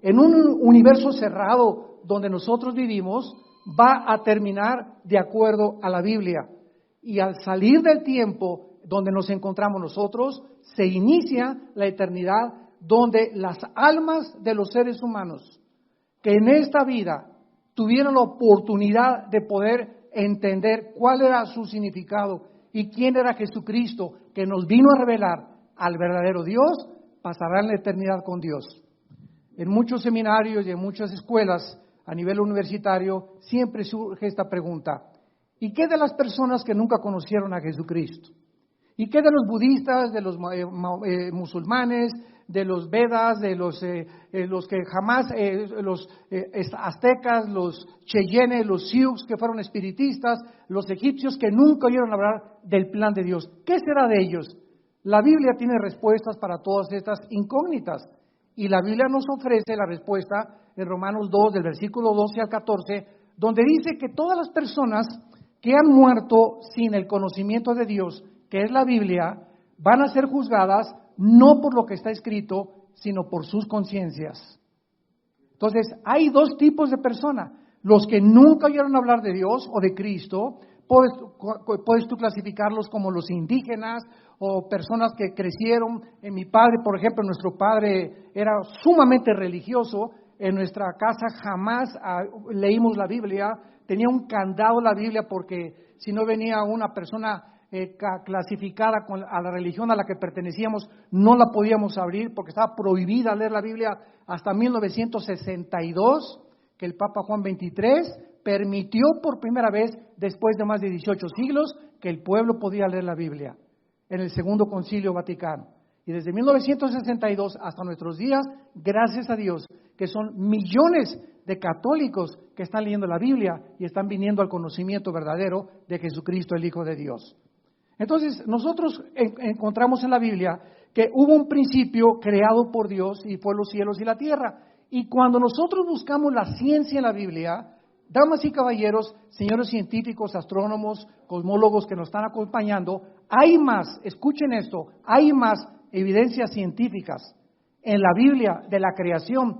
en un universo cerrado donde nosotros vivimos, va a terminar de acuerdo a la Biblia. Y al salir del tiempo donde nos encontramos nosotros, se inicia la eternidad donde las almas de los seres humanos que en esta vida tuvieron la oportunidad de poder entender cuál era su significado y quién era Jesucristo, que nos vino a revelar al verdadero Dios, pasarán la eternidad con Dios. En muchos seminarios y en muchas escuelas a nivel universitario siempre surge esta pregunta: ¿y qué de las personas que nunca conocieron a Jesucristo? ¿Y qué de los budistas, de los musulmanes, de los Vedas, de los que jamás, los aztecas, los cheyennes, los sioux que fueron espiritistas, los egipcios que nunca oyeron hablar del plan de Dios? ¿Qué será de ellos? La Biblia tiene respuestas para todas estas incógnitas y la Biblia nos ofrece la respuesta en Romanos 2, del versículo 12 al 14, donde dice que todas las personas que han muerto sin el conocimiento de Dios, que es la Biblia, van a ser juzgadas no por lo que está escrito, sino por sus conciencias. Entonces, hay dos tipos de personas: los que nunca oyeron hablar de Dios o de Cristo. Puedes tú clasificarlos como los indígenas o personas que crecieron. En mi padre, por ejemplo, nuestro padre era sumamente religioso. En nuestra casa jamás leímos la Biblia. Tenía un candado la Biblia porque si no venía una persona clasificada a la religión a la que pertenecíamos, no la podíamos abrir porque estaba prohibida leer la Biblia hasta 1962, que el Papa Juan XXIII permitió por primera vez, después de más de 18 siglos, que el pueblo podía leer la Biblia, en el Segundo Concilio Vaticano. Y desde 1962 hasta nuestros días, gracias a Dios, que son millones de católicos que están leyendo la Biblia y están viniendo al conocimiento verdadero de Jesucristo, el Hijo de Dios. Entonces, nosotros encontramos en la Biblia que hubo un principio creado por Dios y fue los cielos y la tierra. Y cuando nosotros buscamos la ciencia en la Biblia, damas y caballeros, señores científicos, astrónomos, cosmólogos que nos están acompañando, hay más, escuchen esto, hay más evidencias científicas en la Biblia de la creación,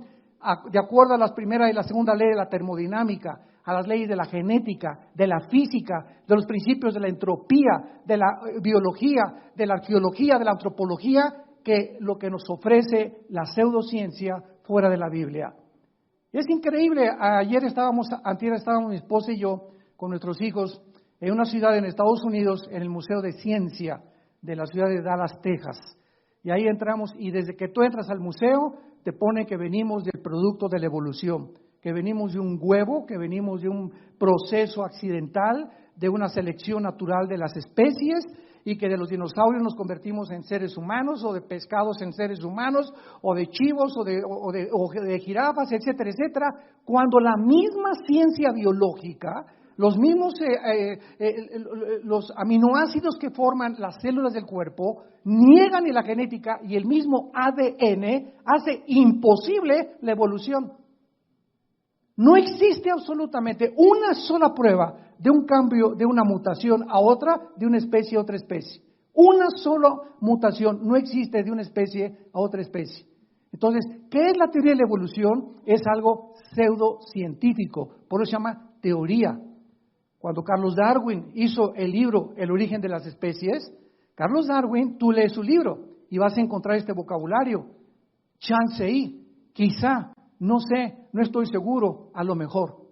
de acuerdo a las primera y la segunda ley de la termodinámica, a las leyes de la genética, de la física, de los principios de la entropía, de la biología, de la arqueología, de la antropología, que lo que nos ofrece la pseudociencia fuera de la Biblia. Es increíble. Antier estábamos mi esposa y yo con nuestros hijos en una ciudad en Estados Unidos, en el Museo de Ciencia de la ciudad de Dallas, Texas. Y ahí entramos y desde que tú entras al museo te pone que venimos del producto de la evolución, que venimos de un huevo, que venimos de un proceso accidental, de una selección natural de las especies, y que de los dinosaurios nos convertimos en seres humanos, o de pescados en seres humanos, o de chivos, o de jirafas, etcétera, etcétera, cuando la misma ciencia biológica, los mismos los aminoácidos que forman las células del cuerpo, niegan la genética y el mismo ADN hace imposible la evolución. No existe absolutamente una sola prueba de un cambio, de una mutación a otra, de una especie a otra especie. Una sola mutación no existe de una especie a otra especie. Entonces, ¿qué es la teoría de la evolución? Es algo pseudocientífico, por eso se llama teoría. Cuando Carlos Darwin hizo el libro El origen de las especies, Carlos Darwin, tú lees su libro y vas a encontrar este vocabulario. Chance y, quizá, no sé, no estoy seguro, a lo mejor.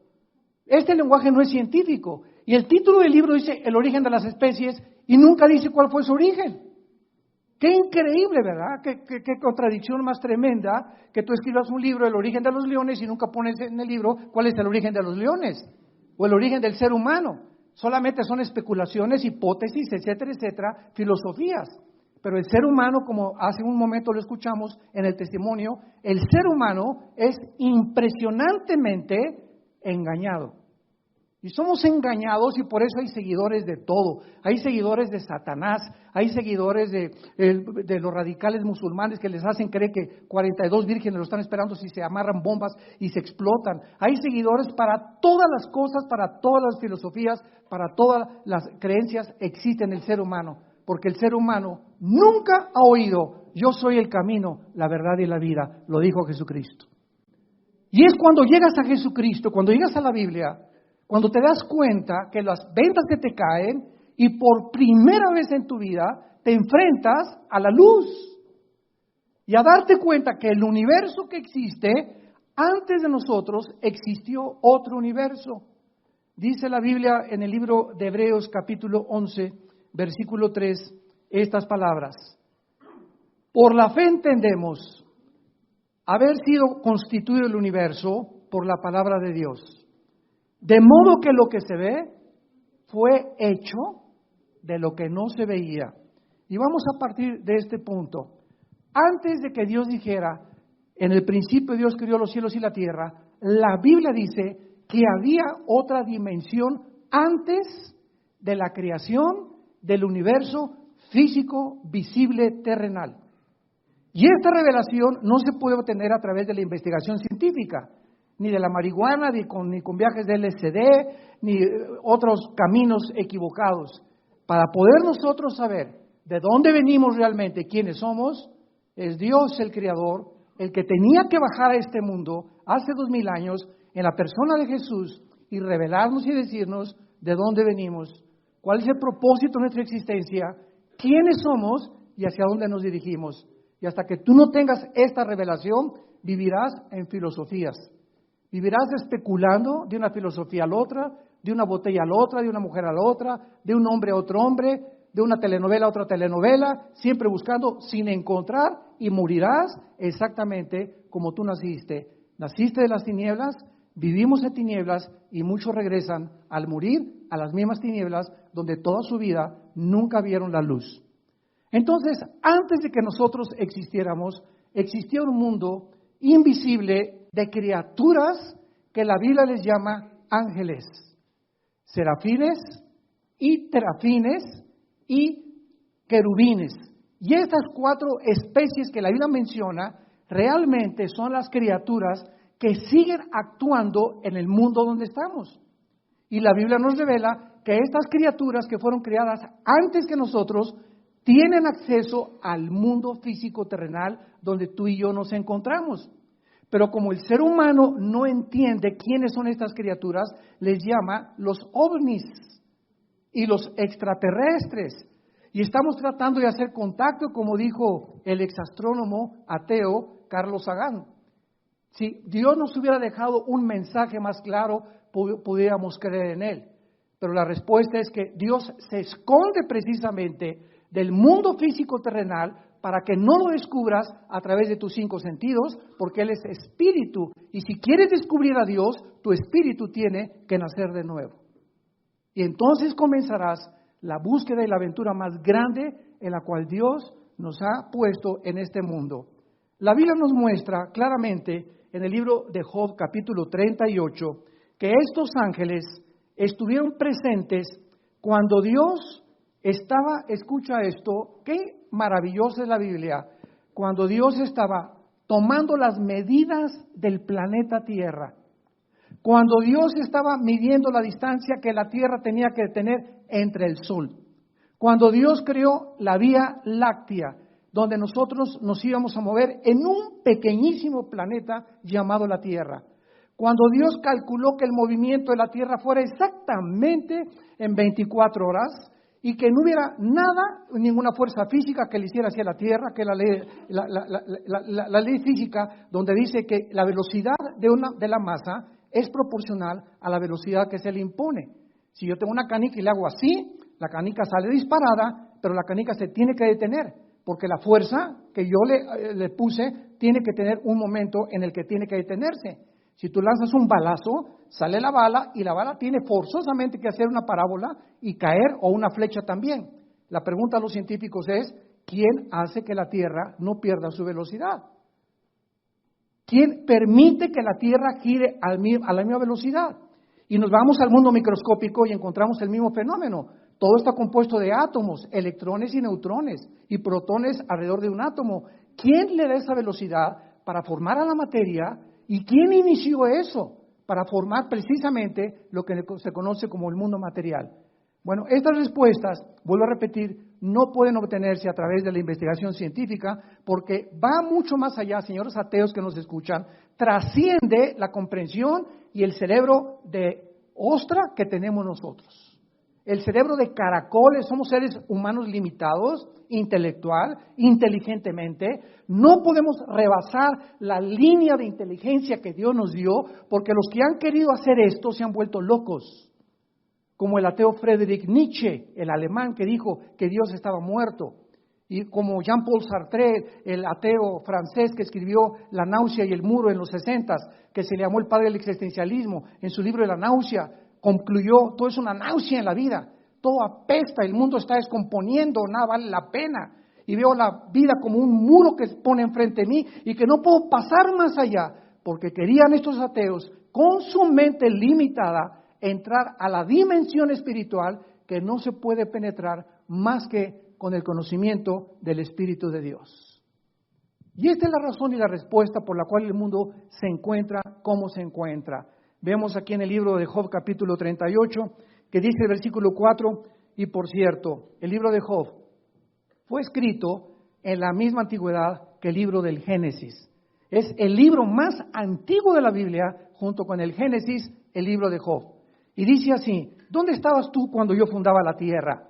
Este lenguaje no es científico. Y el título del libro dice El origen de las especies y nunca dice cuál fue su origen. Qué increíble, ¿verdad? Qué contradicción más tremenda que tú escribas un libro, El origen de los leones, y nunca pones en el libro cuál es el origen de los leones o el origen del ser humano. Solamente son especulaciones, hipótesis, etcétera, etcétera, filosofías. Pero el ser humano, como hace un momento lo escuchamos en el testimonio, el ser humano es impresionantemente engañado. Y somos engañados y por eso hay seguidores de todo. Hay seguidores de Satanás, hay seguidores de los radicales musulmanes que les hacen creer que 42 vírgenes lo están esperando si se amarran bombas y se explotan. Hay seguidores para todas las cosas, para todas las filosofías, para todas las creencias existen en el ser humano. Porque el ser humano nunca ha oído, yo soy el camino, la verdad y la vida, lo dijo Jesucristo. Y es cuando llegas a Jesucristo, cuando llegas a la Biblia, cuando te das cuenta que las vendas se te caen y por primera vez en tu vida te enfrentas a la luz y a darte cuenta que el universo que existe, antes de nosotros existió otro universo. Dice la Biblia en el libro de Hebreos capítulo 11, versículo 3, estas palabras. Por la fe entendemos haber sido constituido el universo por la palabra de Dios. De modo que lo que se ve fue hecho de lo que no se veía. Y vamos a partir de este punto. Antes de que Dios dijera, en el principio Dios creó los cielos y la tierra, la Biblia dice que había otra dimensión antes de la creación del universo físico, visible, terrenal. Y esta revelación no se puede obtener a través de la investigación científica, ni de la marihuana, ni con viajes de LSD, ni otros caminos equivocados. Para poder nosotros saber de dónde venimos realmente, quiénes somos, es Dios el Creador, el que tenía que bajar a este mundo hace 2000 años en la persona de Jesús y revelarnos y decirnos de dónde venimos, cuál es el propósito de nuestra existencia, quiénes somos y hacia dónde nos dirigimos. Y hasta que tú no tengas esta revelación, vivirás en filosofías. Vivirás especulando de una filosofía a la otra, de una botella a la otra, de una mujer a la otra, de un hombre a otro hombre, de una telenovela a otra telenovela, siempre buscando sin encontrar y morirás exactamente como tú naciste. Naciste de las tinieblas, vivimos en tinieblas y muchos regresan al morir a las mismas tinieblas donde toda su vida nunca vieron la luz. Entonces, antes de que nosotros existiéramos, existía un mundo invisible de criaturas que la Biblia les llama ángeles, serafines y terafines y querubines. Y estas 4 especies que la Biblia menciona realmente son las criaturas que siguen actuando en el mundo donde estamos. Y la Biblia nos revela que estas criaturas que fueron creadas antes que nosotros tienen acceso al mundo físico terrenal donde tú y yo nos encontramos. Pero como el ser humano no entiende quiénes son estas criaturas, les llama los ovnis y los extraterrestres. Y estamos tratando de hacer contacto, como dijo el exastrónomo ateo Carlos Sagan. Si Dios nos hubiera dejado un mensaje más claro, pudiéramos creer en él. Pero la respuesta es que Dios se esconde precisamente del mundo físico terrenal para que no lo descubras a través de tus 5 sentidos, porque Él es espíritu. Y si quieres descubrir a Dios, tu espíritu tiene que nacer de nuevo. Y entonces comenzarás la búsqueda y la aventura más grande en la cual Dios nos ha puesto en este mundo. La Biblia nos muestra claramente en el libro de Job, capítulo 38, que estos ángeles estuvieron presentes cuando Dios estaba, escucha esto, qué maravillosa es la Biblia, cuando Dios estaba tomando las medidas del planeta Tierra, cuando Dios estaba midiendo la distancia que la Tierra tenía que tener entre el Sol, cuando Dios creó la Vía Láctea, donde nosotros nos íbamos a mover en un pequeñísimo planeta llamado la Tierra, cuando Dios calculó que el movimiento de la Tierra fuera exactamente en 24 horas, y que no hubiera nada, ninguna fuerza física que le hiciera hacia la Tierra, que la ley física, donde dice que la velocidad de la masa es proporcional a la velocidad que se le impone. Si yo tengo una canica y le hago así, la canica sale disparada, pero la canica se tiene que detener, porque la fuerza que yo le puse tiene que tener un momento en el que tiene que detenerse. Si tú lanzas un balazo, sale la bala y la bala tiene forzosamente que hacer una parábola y caer, o una flecha también. La pregunta a los científicos es, ¿quién hace que la Tierra no pierda su velocidad? ¿Quién permite que la Tierra gire a la misma velocidad? Y nos vamos al mundo microscópico y encontramos el mismo fenómeno. Todo está compuesto de átomos, electrones y neutrones, y protones alrededor de un átomo. ¿Quién le da esa velocidad para formar a la materia? ¿Y quién inició eso? Para formar precisamente lo que se conoce como el mundo material. Bueno, estas respuestas, vuelvo a repetir, no pueden obtenerse a través de la investigación científica porque va mucho más allá, señores ateos que nos escuchan, trasciende la comprensión y el cerebro de ostra que tenemos nosotros. El cerebro de caracoles, somos seres humanos limitados, intelectual, inteligentemente. No podemos rebasar la línea de inteligencia que Dios nos dio, porque los que han querido hacer esto se han vuelto locos. Como el ateo Friedrich Nietzsche, el alemán que dijo que Dios estaba muerto. Y como Jean-Paul Sartre, el ateo francés que escribió La náusea y el muro en los 60s, que se le llamó el padre del existencialismo, en su libro de La náusea, concluyó, todo es una náusea en la vida, todo apesta, el mundo está descomponiendo, nada vale la pena. Y veo la vida como un muro que se pone enfrente de mí y que no puedo pasar más allá, porque querían estos ateos, con su mente limitada, entrar a la dimensión espiritual que no se puede penetrar más que con el conocimiento del Espíritu de Dios. Y esta es la razón y la respuesta por la cual el mundo se encuentra como se encuentra. Vemos aquí en el libro de Job capítulo 38, que dice el versículo 4, y por cierto, el libro de Job fue escrito en la misma antigüedad que el libro del Génesis. Es el libro más antiguo de la Biblia, junto con el Génesis, el libro de Job. Y dice así, ¿dónde estabas tú cuando yo fundaba la tierra?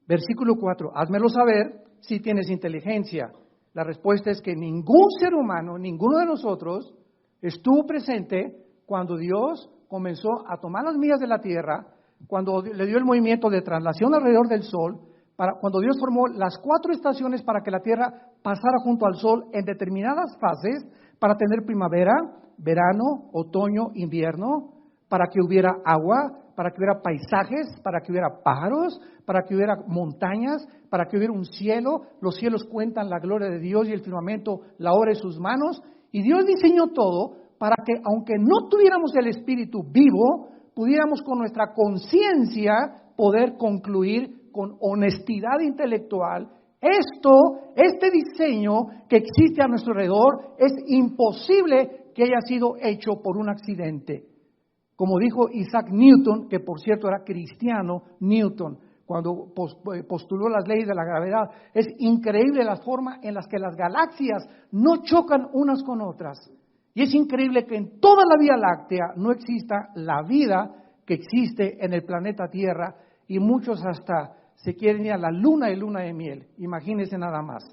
Versículo 4, házmelo saber si tienes inteligencia. La respuesta es que ningún ser humano, ninguno de nosotros, estuvo presente cuando Dios comenzó a tomar las millas de la tierra, cuando le dio el movimiento de traslación alrededor del sol, cuando Dios formó las 4 estaciones para que la tierra pasara junto al sol en determinadas fases, para tener primavera, verano, otoño, invierno, para que hubiera agua, para que hubiera paisajes, para que hubiera pájaros, para que hubiera montañas, para que hubiera un cielo. Los cielos cuentan la gloria de Dios y el firmamento la obra de sus manos. Y Dios diseñó todo para que, aunque no tuviéramos el Espíritu vivo, pudiéramos con nuestra conciencia poder concluir con honestidad intelectual. Este diseño que existe a nuestro alrededor es imposible que haya sido hecho por un accidente. Como dijo Isaac Newton, que por cierto era cristiano, Newton, cuando postuló las leyes de la gravedad, es increíble la forma en la que las galaxias no chocan unas con otras. Y es increíble que en toda la Vía Láctea no exista la vida que existe en el planeta Tierra, y muchos hasta se quieren ir a la luna de miel. Imagínense nada más.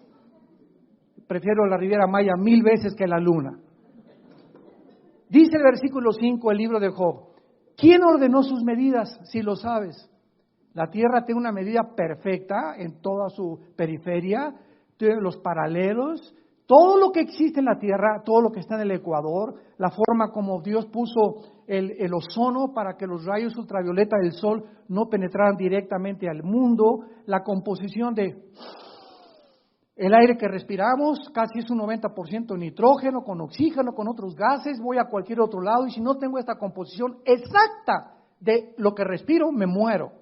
Prefiero la Riviera Maya 1000 veces que la luna. Dice el versículo 5 del libro de Job, ¿quién ordenó sus medidas, si lo sabes? La tierra tiene una medida perfecta en toda su periferia, tiene los paralelos, todo lo que existe en la tierra, todo lo que está en el ecuador, la forma como Dios puso el ozono para que los rayos ultravioleta del sol no penetraran directamente al mundo, la composición de el aire que respiramos, casi es un 90% nitrógeno, con oxígeno, con otros gases, voy a cualquier otro lado y si no tengo esta composición exacta de lo que respiro, me muero.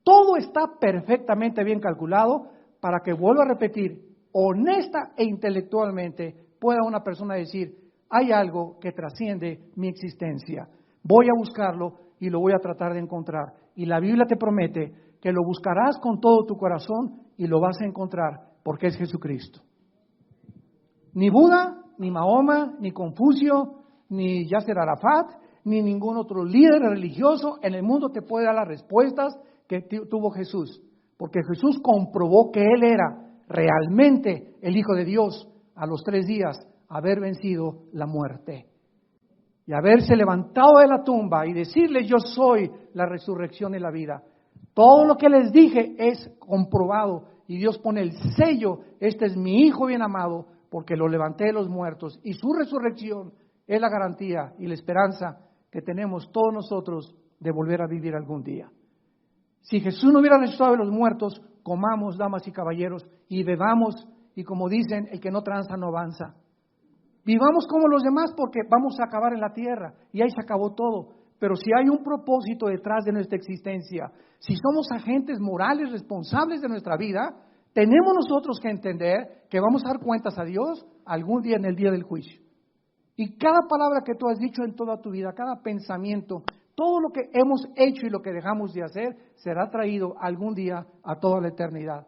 Todo está perfectamente bien calculado para que, vuelvo a repetir, honesta e intelectualmente pueda una persona decir, hay algo que trasciende mi existencia. Voy a buscarlo y lo voy a tratar de encontrar. Y la Biblia te promete que lo buscarás con todo tu corazón y lo vas a encontrar porque es Jesucristo. Ni Buda, ni Mahoma, ni Confucio, ni Yasser Arafat, ni ningún otro líder religioso en el mundo te puede dar las respuestas que tuvo Jesús. Porque Jesús comprobó que Él era realmente el Hijo de Dios a los 3 días haber vencido la muerte. Y haberse levantado de la tumba y decirles, yo soy la resurrección y la vida. Todo lo que les dije es comprobado y Dios pone el sello, este es mi Hijo bien amado, porque lo levanté de los muertos y su resurrección es la garantía y la esperanza que tenemos todos nosotros de volver a vivir algún día. Si Jesús no hubiera resucitado de los muertos, comamos, damas y caballeros, y bebamos, y como dicen, el que no tranza no avanza. Vivamos como los demás porque vamos a acabar en la tierra y ahí se acabó todo. Pero si hay un propósito detrás de nuestra existencia, si somos agentes morales responsables de nuestra vida, tenemos nosotros que entender que vamos a dar cuentas a Dios algún día en el día del juicio. Y cada palabra que tú has dicho en toda tu vida, cada pensamiento, todo lo que hemos hecho y lo que dejamos de hacer, será traído algún día a toda la eternidad.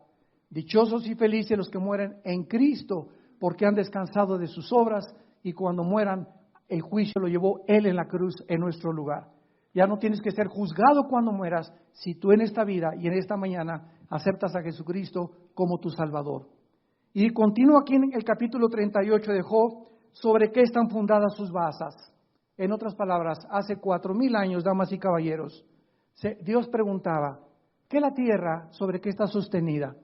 Dichosos y felices los que mueren en Cristo, porque han descansado de sus obras y cuando mueran, el juicio lo llevó Él en la cruz en nuestro lugar. Ya no tienes que ser juzgado cuando mueras si tú en esta vida y en esta mañana aceptas a Jesucristo como tu Salvador. Y continúa aquí en el capítulo 38 de Job, sobre qué están fundadas sus basas. En otras palabras, hace 4,000 años, damas y caballeros, Dios preguntaba, ¿qué es la tierra sobre qué está sostenida?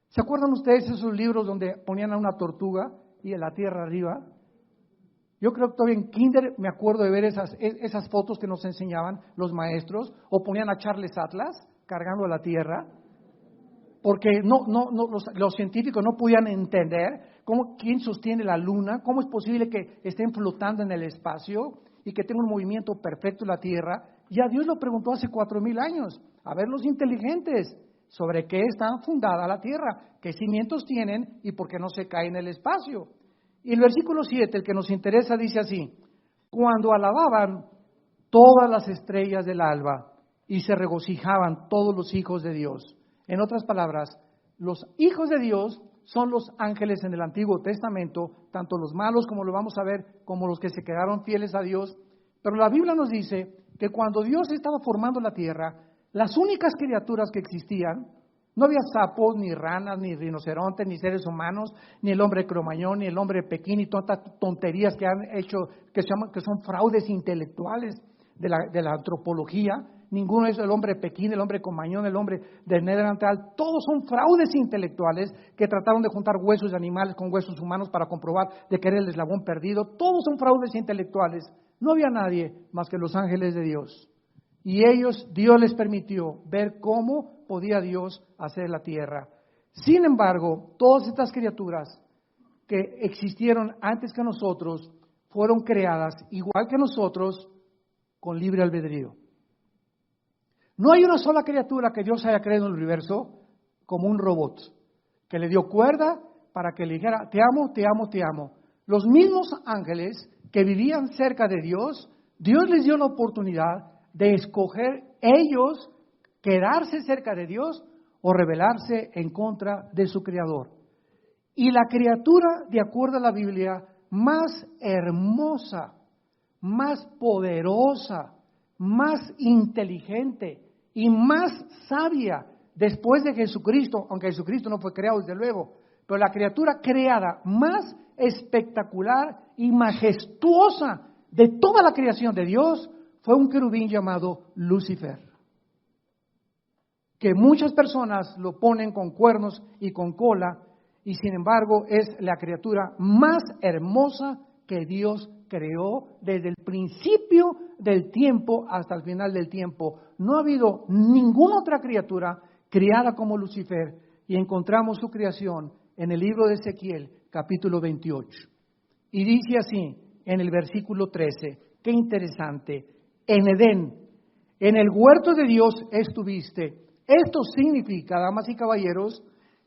¿Se acuerdan ustedes esos libros donde ponían a una tortuga y en la tierra arriba? Yo creo que todavía en kinder me acuerdo de ver esas fotos que nos enseñaban los maestros, o ponían a Charles Atlas cargando la tierra, porque los científicos no podían entender quién sostiene la luna, cómo es posible que estén flotando en el espacio y que tenga un movimiento perfecto la tierra. Ya Dios lo preguntó hace 4,000 años. A ver los inteligentes, ¿sobre qué está fundada la tierra? ¿Qué cimientos tienen y por qué no se cae en el espacio? Y el versículo 7, el que nos interesa, dice así: cuando alababan todas las estrellas del alba y se regocijaban todos los hijos de Dios. En otras palabras, los hijos de Dios son los ángeles en el Antiguo Testamento, tanto los malos, como lo vamos a ver, como los que se quedaron fieles a Dios. Pero la Biblia nos dice que cuando Dios estaba formando la tierra, las únicas criaturas que existían, no había sapos, ni ranas, ni rinocerontes, ni seres humanos, ni el hombre cromañón, ni el hombre pequín, y todas estas tonterías que han hecho, que son fraudes intelectuales de la antropología. Ninguno es el hombre pequín, el hombre cromañón, el hombre del Neandertal. Todos son fraudes intelectuales que trataron de juntar huesos de animales con huesos humanos para comprobar de que era el eslabón perdido. Todos son fraudes intelectuales. No había nadie más que los ángeles de Dios. Y Dios les permitió ver cómo podía Dios hacer la tierra. Sin embargo, todas estas criaturas que existieron antes que nosotros fueron creadas igual que nosotros con libre albedrío. No hay una sola criatura que Dios haya creado en el universo como un robot, que le dio cuerda para que le dijera, te amo, te amo, te amo. Los mismos ángeles que vivían cerca de Dios, Dios les dio la oportunidad de escoger ellos quedarse cerca de Dios o rebelarse en contra de su Creador. Y la criatura, de acuerdo a la Biblia, más hermosa, más poderosa, más inteligente y más sabia después de Jesucristo, aunque Jesucristo no fue creado desde luego, pero la criatura creada más espectacular y majestuosa de toda la creación de Dios fue un querubín llamado Lucifer, que muchas personas lo ponen con cuernos y con cola, y sin embargo es la criatura más hermosa que Dios creó desde el principio del tiempo hasta el final del tiempo. No ha habido ninguna otra criatura creada como Lucifer, y encontramos su creación en el libro de Ezequiel, capítulo 28. Y dice así, en el versículo 13, qué interesante: en Edén, en el huerto de Dios estuviste. Esto significa, damas y caballeros,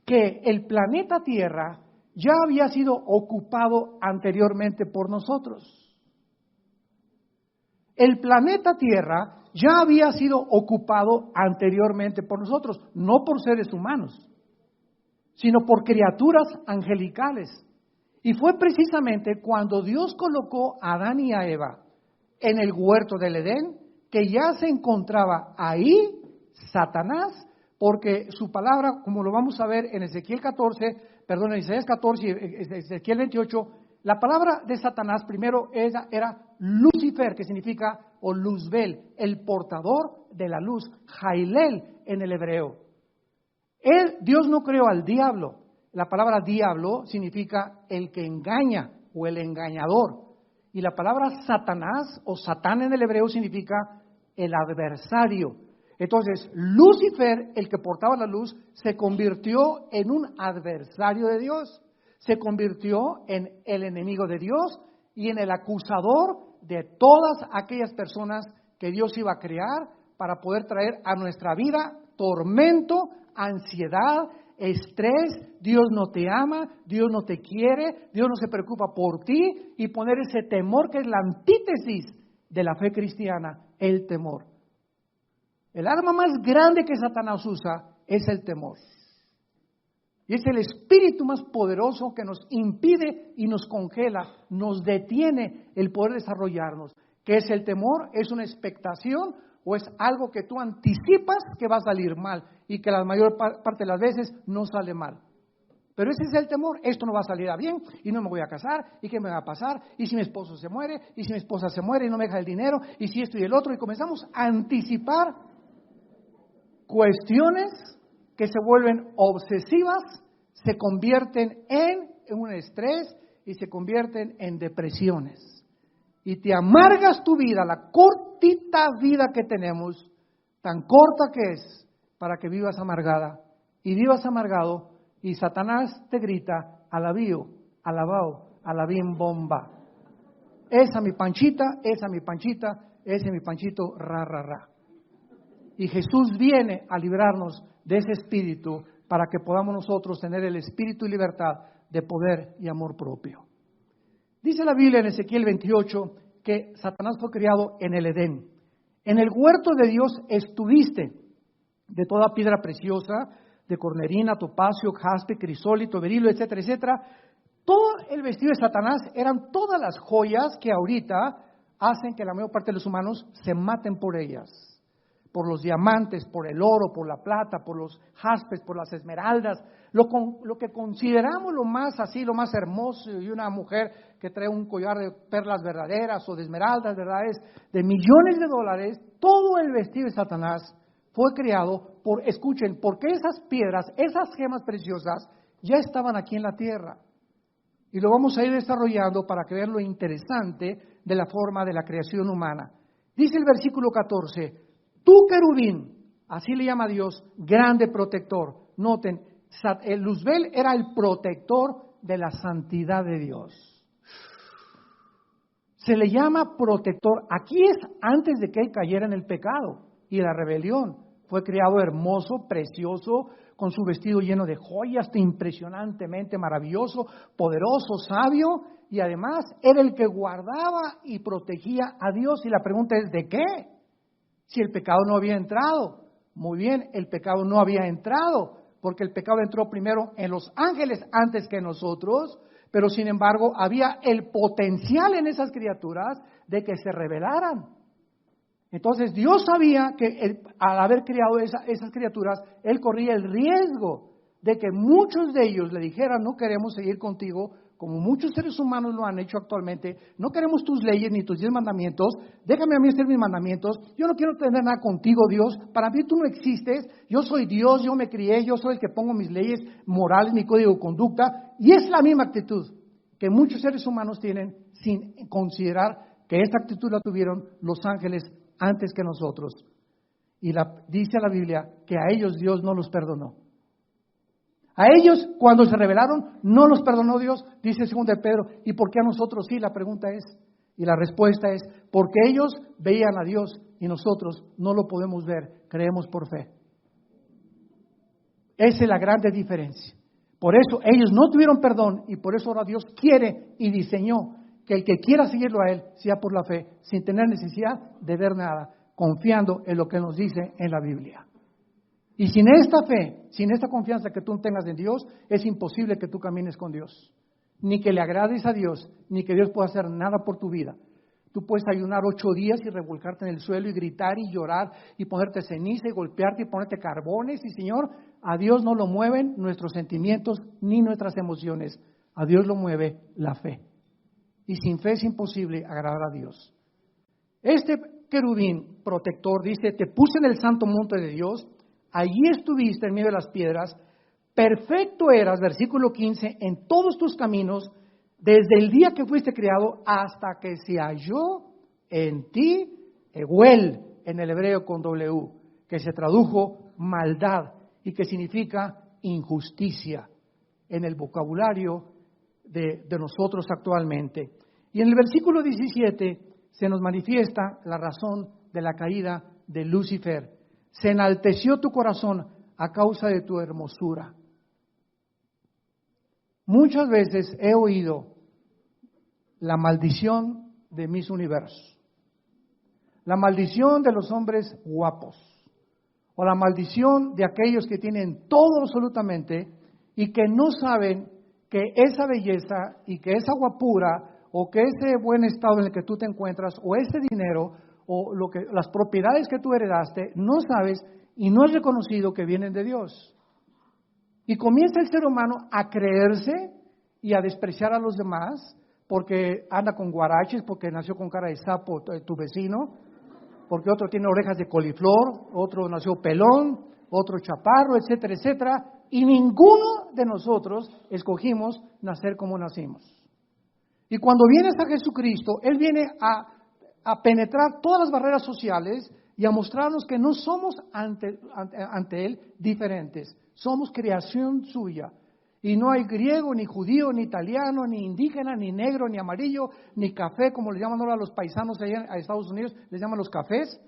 que el planeta Tierra ya había sido ocupado anteriormente por nosotros. El planeta Tierra ya había sido ocupado anteriormente por nosotros, no por seres humanos, sino por criaturas angelicales. Y fue precisamente cuando Dios colocó a Adán y a Eva en el huerto del Edén, que ya se encontraba ahí Satanás, porque su palabra, como lo vamos a ver en Isaías 14 y Ezequiel 28, la palabra de Satanás primero era Lucifer, que significa, o Luzbel, el portador de la luz, Jailel en el hebreo. Dios no creó al diablo. La palabra diablo significa el que engaña o el engañador. Y la palabra Satanás o Satán en el hebreo significa el adversario. Entonces, Lucifer, el que portaba la luz, se convirtió en un adversario de Dios. Se convirtió en el enemigo de Dios y en el acusador de todas aquellas personas que Dios iba a crear para poder traer a nuestra vida tormento, ansiedad, estrés. Dios no te ama, Dios no te quiere, Dios no se preocupa por ti, y poner ese temor que es la antítesis de la fe cristiana, el temor. El arma más grande que Satanás usa es el temor. Y es el espíritu más poderoso que nos impide y nos congela, nos detiene el poder desarrollarnos. ¿Qué es el temor? ¿Es una expectación o es algo que tú anticipas que va a salir mal y que la mayor parte de las veces no sale mal? Pero ese es el temor, esto no va a salir bien y no me voy a casar y qué me va a pasar y si mi esposo se muere y si mi esposa se muere y no me deja el dinero y si esto y el otro y comenzamos a anticipar cuestiones que se vuelven obsesivas, se convierten en un estrés y se convierten en depresiones. Y te amargas tu vida, la cortita vida que tenemos, tan corta que es, para que vivas amargada. Y vivas amargado y Satanás te grita, alabío, alabao, alabín bomba. Esa mi panchita, esa mi panchita, ese mi panchito, ra, ra, ra. Y Jesús viene a librarnos de ese espíritu para que podamos nosotros tener el espíritu y libertad de poder y amor propio. Dice la Biblia en Ezequiel 28 que Satanás fue criado en el Edén. En el huerto de Dios estuviste de toda piedra preciosa, de cornerina, topacio, jaspe, crisólito, berilo, etcétera, etcétera. Todo el vestido de Satanás eran todas las joyas que ahorita hacen que la mayor parte de los humanos se maten por ellas. Por los diamantes, por el oro, por la plata, por los jaspes, por las esmeraldas, lo que consideramos lo más así, lo más hermoso, y una mujer que trae un collar de perlas verdaderas o de esmeraldas, ¿verdad? Es de millones de dólares. Todo el vestido de Satanás fue creado escuchen, porque esas piedras, esas gemas preciosas ya estaban aquí en la tierra. Y lo vamos a ir desarrollando para que vean lo interesante de la forma de la creación humana. Dice el versículo 14, tú querubín, así le llama Dios, grande protector. Noten, el Luzbel era el protector de la santidad de Dios. Se le llama protector. Aquí es antes de que él cayera en el pecado y la rebelión. Fue creado hermoso, precioso, con su vestido lleno de joyas, impresionantemente maravilloso, poderoso, sabio, y además era el que guardaba y protegía a Dios. Y la pregunta es, ¿de qué? Si el pecado no había entrado. Muy bien, el pecado no había entrado, porque el pecado entró primero en los ángeles antes que en nosotros, pero sin embargo había el potencial en esas criaturas de que se rebelaran. Entonces Dios sabía que al haber creado esas criaturas, Él corría el riesgo de que muchos de ellos le dijeran, no queremos seguir contigo, como muchos seres humanos lo han hecho actualmente, no queremos tus leyes ni tus 10 mandamientos, déjame a mí hacer mis mandamientos, yo no quiero tener nada contigo, Dios, para mí tú no existes, yo soy Dios, yo me crié, yo soy el que pongo mis leyes morales, mi código de conducta, y es la misma actitud que muchos seres humanos tienen sin considerar que esta actitud la tuvieron los ángeles antes que nosotros. Y dice la Biblia que a ellos Dios no los perdonó. A ellos, cuando se rebelaron, no los perdonó Dios, dice 2 de Pedro. ¿Y por qué a nosotros sí? La pregunta es, y la respuesta es, porque ellos veían a Dios y nosotros no lo podemos ver, creemos por fe. Esa es la grande diferencia. Por eso ellos no tuvieron perdón y por eso ahora Dios quiere y diseñó que el que quiera seguirlo a Él sea por la fe, sin tener necesidad de ver nada, confiando en lo que nos dice en la Biblia. Y sin esta fe, sin esta confianza que tú tengas en Dios, es imposible que tú camines con Dios. Ni que le agrades a Dios, ni que Dios pueda hacer nada por tu vida. Tú puedes ayunar 8 días y revolcarte en el suelo y gritar y llorar y ponerte ceniza y golpearte y ponerte carbones. Y Señor, a Dios no lo mueven nuestros sentimientos ni nuestras emociones. A Dios lo mueve la fe. Y sin fe es imposible agradar a Dios. Este querubín protector dice, te puse en el santo monte de Dios, allí estuviste en medio de las piedras, perfecto eras, versículo 15, en todos tus caminos, desde el día que fuiste creado hasta que se halló en ti, Eguel, en el hebreo con W, que se tradujo maldad y que significa injusticia en el vocabulario de nosotros actualmente. Y en el versículo 17 se nos manifiesta la razón de la caída de Lucifer. Se enalteció tu corazón a causa de tu hermosura. Muchas veces he oído la maldición de Miss Universo, la maldición de los hombres guapos, o la maldición de aquellos que tienen todo absolutamente y que no saben que esa belleza y que esa guapura o que ese buen estado en el que tú te encuentras o ese dinero o las propiedades que tú heredaste, no sabes y no es reconocido que vienen de Dios. Y comienza el ser humano a creerse y a despreciar a los demás porque anda con guaraches, porque nació con cara de sapo tu vecino, porque otro tiene orejas de coliflor, otro nació pelón, otro chaparro, etcétera, etcétera, y ninguno de nosotros escogimos nacer como nacimos. Y cuando vienes a Jesucristo, Él viene a penetrar todas las barreras sociales y a mostrarnos que no somos ante Él diferentes, somos creación suya. Y no hay griego, ni judío, ni italiano, ni indígena, ni negro, ni amarillo, ni café, como le llaman ahora a los paisanos allá a Estados Unidos, les llaman los cafés,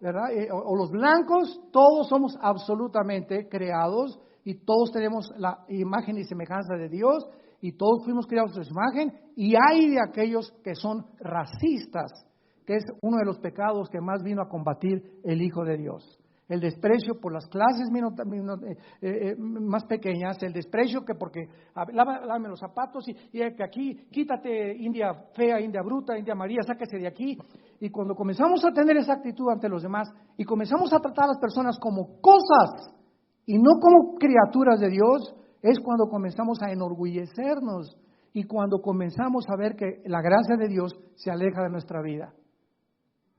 ¿verdad? O los blancos, todos somos absolutamente creados y todos tenemos la imagen y semejanza de Dios y todos fuimos creados a su imagen, y hay de aquellos que son racistas, que es uno de los pecados que más vino a combatir el Hijo de Dios. El desprecio por las clases más pequeñas, el desprecio que porque lávame los zapatos y que aquí, quítate India fea, India bruta, India María, sáquese de aquí. Y cuando comenzamos a tener esa actitud ante los demás y comenzamos a tratar a las personas como cosas y no como criaturas de Dios, es cuando comenzamos a enorgullecernos y cuando comenzamos a ver que la gracia de Dios se aleja de nuestra vida.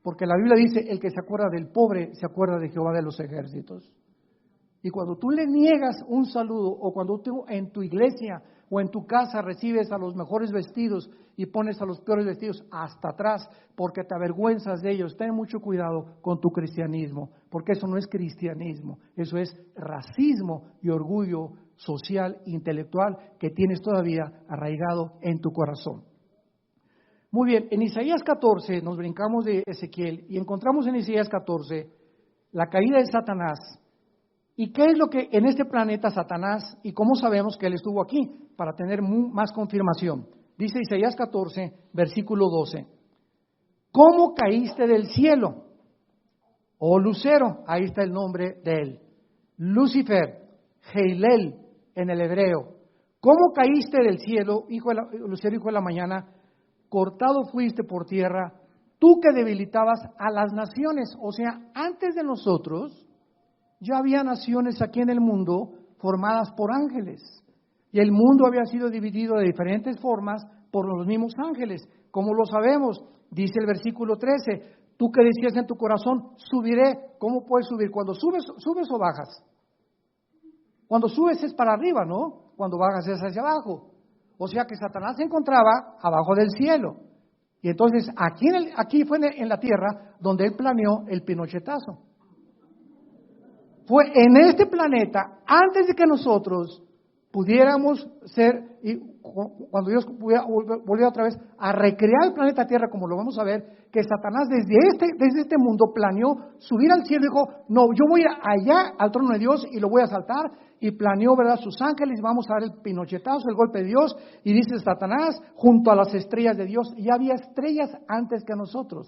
Porque la Biblia dice, el que se acuerda del pobre, se acuerda de Jehová de los ejércitos. Y cuando tú le niegas un saludo, o cuando tú en tu iglesia o en tu casa recibes a los mejores vestidos y pones a los peores vestidos hasta atrás, porque te avergüenzas de ellos, ten mucho cuidado con tu cristianismo, porque eso no es cristianismo, eso es racismo y orgullo social, intelectual, que tienes todavía arraigado en tu corazón. Muy bien, en Isaías 14 nos brincamos de Ezequiel y encontramos en Isaías 14 la caída de Satanás. ¿Y qué es lo que en este planeta Satanás, y cómo sabemos que él estuvo aquí? Para tener más confirmación. Dice Isaías 14, versículo 12. ¿Cómo caíste del cielo? Oh Lucero, ahí está el nombre de él. Lucifer, Heilel en el hebreo. ¿Cómo caíste del cielo, Lucero, hijo de la mañana? Cortado fuiste por tierra, tú que debilitabas a las naciones. O sea, antes de nosotros ya había naciones aquí en el mundo formadas por ángeles. Y el mundo había sido dividido de diferentes formas por los mismos ángeles. ¿Cómo lo sabemos? Dice el versículo 13, tú que decías en tu corazón, subiré. ¿Cómo puedes subir? Cuando subes o bajas. Cuando subes es para arriba, ¿no? Cuando bajas es hacia abajo. O sea que Satanás se encontraba abajo del cielo. Y entonces aquí fue en la tierra donde él planeó el pinochetazo. Fue en este planeta, antes de que nosotros pudiéramos ser, y cuando Dios volvió otra vez a recrear el planeta Tierra, como lo vamos a ver, que Satanás desde este mundo planeó subir al cielo y dijo, no, yo voy allá al trono de Dios y lo voy a asaltar, y planeó, ¿verdad?, sus ángeles, vamos a dar el pinochetazo, el golpe de Dios, y dice Satanás, junto a las estrellas de Dios, y había estrellas antes que nosotros.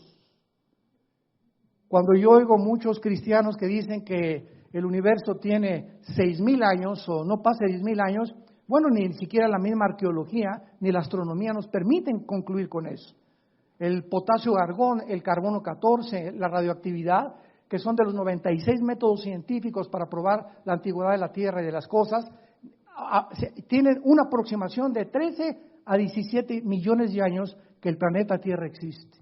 Cuando yo oigo muchos cristianos que dicen que el universo tiene 6,000 años o no pasa de 10,000 años, bueno, ni siquiera la misma arqueología ni la astronomía nos permiten concluir con eso. El potasio-argón, el carbono 14, la radioactividad, que son de los 96 métodos científicos para probar la antigüedad de la Tierra y de las cosas, tienen una aproximación de 13 a 17 millones de años que el planeta Tierra existe.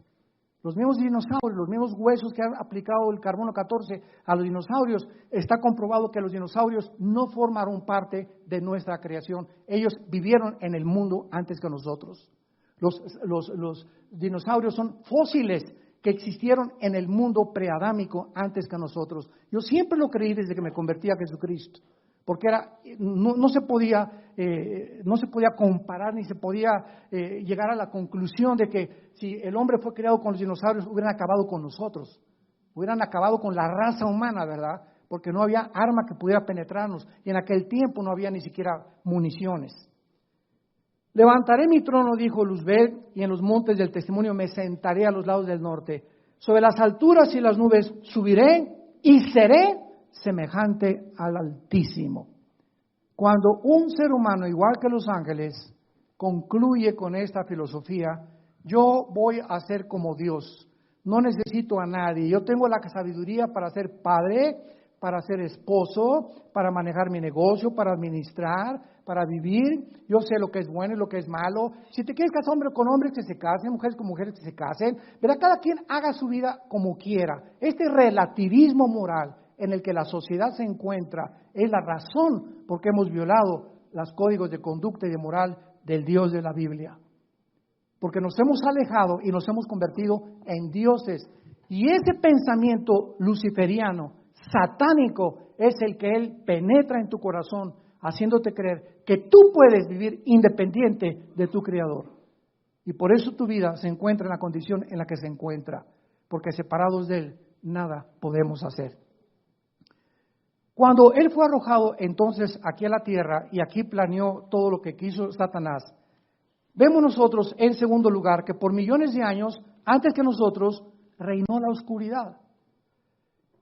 Los mismos dinosaurios, los mismos huesos que han aplicado el carbono 14 a los dinosaurios, está comprobado que los dinosaurios no formaron parte de nuestra creación. Ellos vivieron en el mundo antes que nosotros. Los dinosaurios son fósiles que existieron en el mundo preadámico antes que nosotros. Yo siempre lo creí desde que me convertí a Jesucristo, porque no se podía comparar ni se podía llegar a la conclusión de que si el hombre fue creado con los dinosaurios hubieran acabado con nosotros, hubieran acabado con la raza humana, ¿verdad? Porque no había arma que pudiera penetrarnos y en aquel tiempo no había ni siquiera municiones. Levantaré mi trono, dijo Luzbel, y en los montes del testimonio me sentaré a los lados del norte. Sobre las alturas y las nubes subiré y seré semejante al Altísimo. Cuando un ser humano, igual que los ángeles, concluye con esta filosofía, yo voy a ser como Dios, no necesito a nadie, yo tengo la sabiduría para ser padre, para ser esposo, para manejar mi negocio, para administrar, para vivir, yo sé lo que es bueno y lo que es malo. Si te quieres casar hombre con hombres, que se casen, mujeres con mujeres, que se casen, ¿verdad? Cada quien haga su vida como quiera. Este relativismo moral en el que la sociedad se encuentra es la razón por qué hemos violado los códigos de conducta y de moral del Dios de la Biblia. Porque nos hemos alejado y nos hemos convertido en dioses. Y ese pensamiento luciferiano, satánico, es el que Él penetra en tu corazón, haciéndote creer que tú puedes vivir independiente de tu Creador. Y por eso tu vida se encuentra en la condición en la que se encuentra, porque separados de Él, nada podemos hacer. Cuando Él fue arrojado entonces aquí a la tierra, y aquí planeó todo lo que quiso Satanás, vemos nosotros en segundo lugar que por millones de años, antes que nosotros, reinó la oscuridad.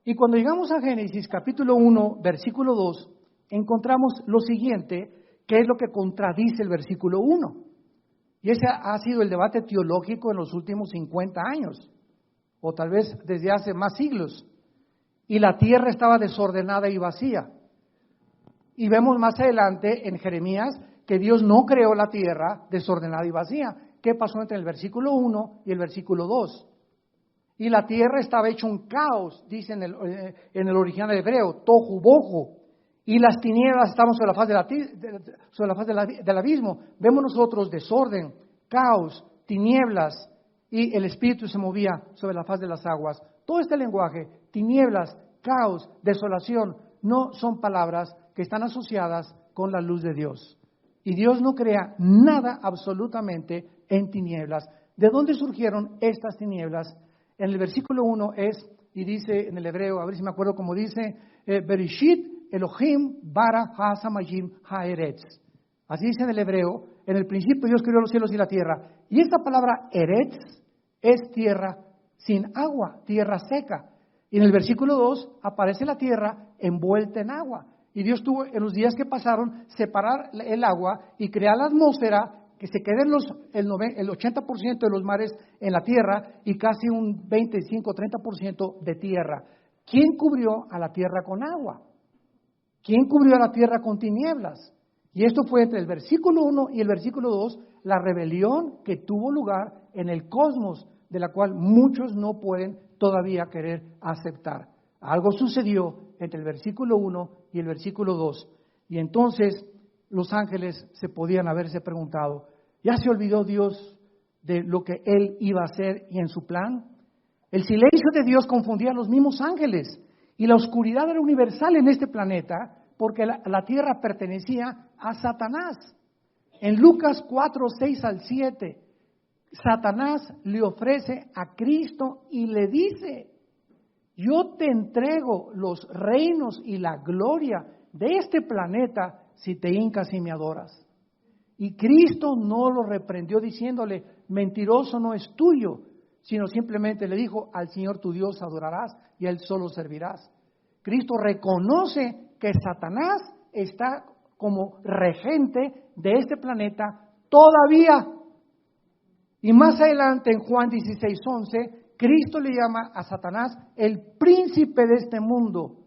Y cuando llegamos a Génesis capítulo 1, versículo 2, encontramos lo siguiente, que es lo que contradice el versículo 1. Y ese ha sido el debate teológico en los últimos 50 años, o tal vez desde hace más siglos. Y la tierra estaba desordenada y vacía. Y vemos más adelante en Jeremías que Dios no creó la tierra desordenada y vacía. ¿Qué pasó entre el versículo 1 y el versículo 2? Y la tierra estaba hecha un caos, dice en el original hebreo, tohu bohu. Y las tinieblas estaban sobre la faz del abismo. Vemos nosotros desorden, caos, tinieblas, y el Espíritu se movía sobre la faz de las aguas. Todo este lenguaje, tinieblas, caos, desolación, no son palabras que están asociadas con la luz de Dios. Y Dios no crea nada absolutamente en tinieblas. ¿De dónde surgieron estas tinieblas? En el versículo 1 es, y dice en el hebreo, a ver si me acuerdo cómo dice, Bereshit Elohim bara ha-samayim ha-eretz. Así dice en el hebreo, en el principio Dios creó los cielos y la tierra. Y esta palabra eretz es tierra sin agua, tierra seca. Y en el versículo 2 aparece la tierra envuelta en agua. Y Dios tuvo en los días que pasaron separar el agua y crear la atmósfera, que se queden el 80% de los mares en la tierra y casi un 25-30% de tierra. ¿Quién cubrió a la tierra con agua? ¿Quién cubrió a la tierra con tinieblas? Y esto fue entre el versículo 1 y el versículo 2, la rebelión que tuvo lugar en el cosmos, de la cual muchos no pueden todavía querer aceptar. Algo sucedió entre el versículo 1 y el versículo 2. Y entonces los ángeles se podían haberse preguntado, ¿ya se olvidó Dios de lo que Él iba a hacer y en su plan? El silencio de Dios confundía a los mismos ángeles y la oscuridad era universal en este planeta porque la tierra pertenecía a Satanás. En Lucas 4, 6 al 7, Satanás le ofrece a Cristo y le dice, yo te entrego los reinos y la gloria de este planeta si te hincas y me adoras. Y Cristo no lo reprendió diciéndole, mentiroso no es tuyo, sino simplemente le dijo, al Señor tu Dios adorarás y a Él solo servirás. Cristo reconoce que Satanás está como regente de este planeta todavía. Y más adelante en Juan 16:11, Cristo le llama a Satanás el príncipe de este mundo.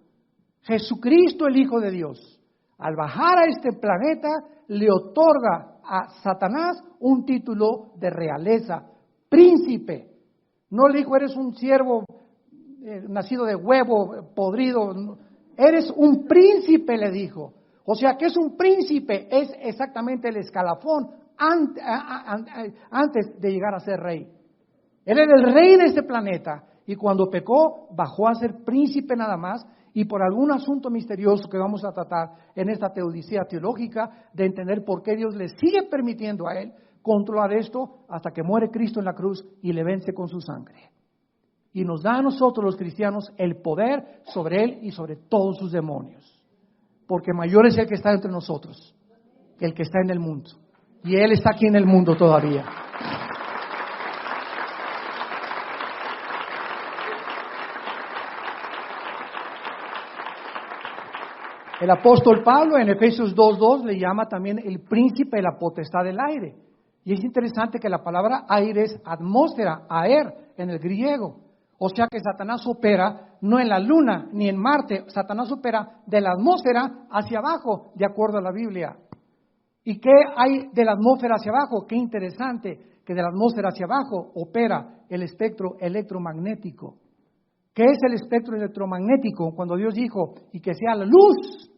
Jesucristo, el Hijo de Dios, al bajar a este planeta, le otorga a Satanás un título de realeza, príncipe. No le dijo, eres un siervo nacido de huevo, podrido. Eres un príncipe, le dijo. O sea, que es un príncipe, es exactamente el escalafón antes de llegar a ser rey. Él era el rey de este planeta y cuando pecó bajó a ser príncipe nada más y por algún asunto misterioso que vamos a tratar en esta teodicea teológica de entender por qué Dios le sigue permitiendo a él controlar esto hasta que muere Cristo en la cruz y le vence con su sangre. Y nos da a nosotros los cristianos el poder sobre él y sobre todos sus demonios. Porque mayor es el que está entre nosotros que el que está en el mundo. Y él está aquí en el mundo todavía. El apóstol Pablo en Efesios 2:2 le llama también el príncipe de la potestad del aire. Y es interesante que la palabra aire es atmósfera, aer, en el griego. O sea que Satanás opera no en la luna ni en Marte, Satanás opera de la atmósfera hacia abajo, de acuerdo a la Biblia. ¿Y qué hay de la atmósfera hacia abajo? Qué interesante que de la atmósfera hacia abajo opera el espectro electromagnético. ¿Qué es el espectro electromagnético? Cuando Dios dijo, y que sea la luz.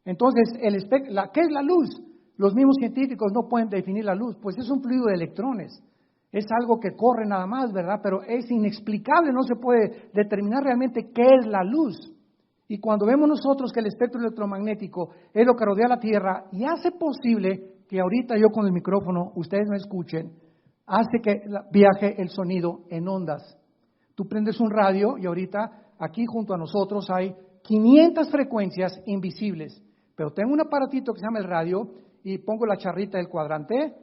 Entonces, ¿qué es la luz? Los mismos científicos no pueden definir la luz, pues es un fluido de electrones. Es algo que corre nada más, ¿verdad? Pero es inexplicable, no se puede determinar realmente qué es la luz. Y cuando vemos nosotros que el espectro electromagnético es lo que rodea la Tierra y hace posible que ahorita yo con el micrófono, ustedes me escuchen, hace que viaje el sonido en ondas. Tú prendes un radio y ahorita aquí junto a nosotros hay 500 frecuencias invisibles. Pero tengo un aparatito que se llama el radio y pongo la charrita del cuadrante,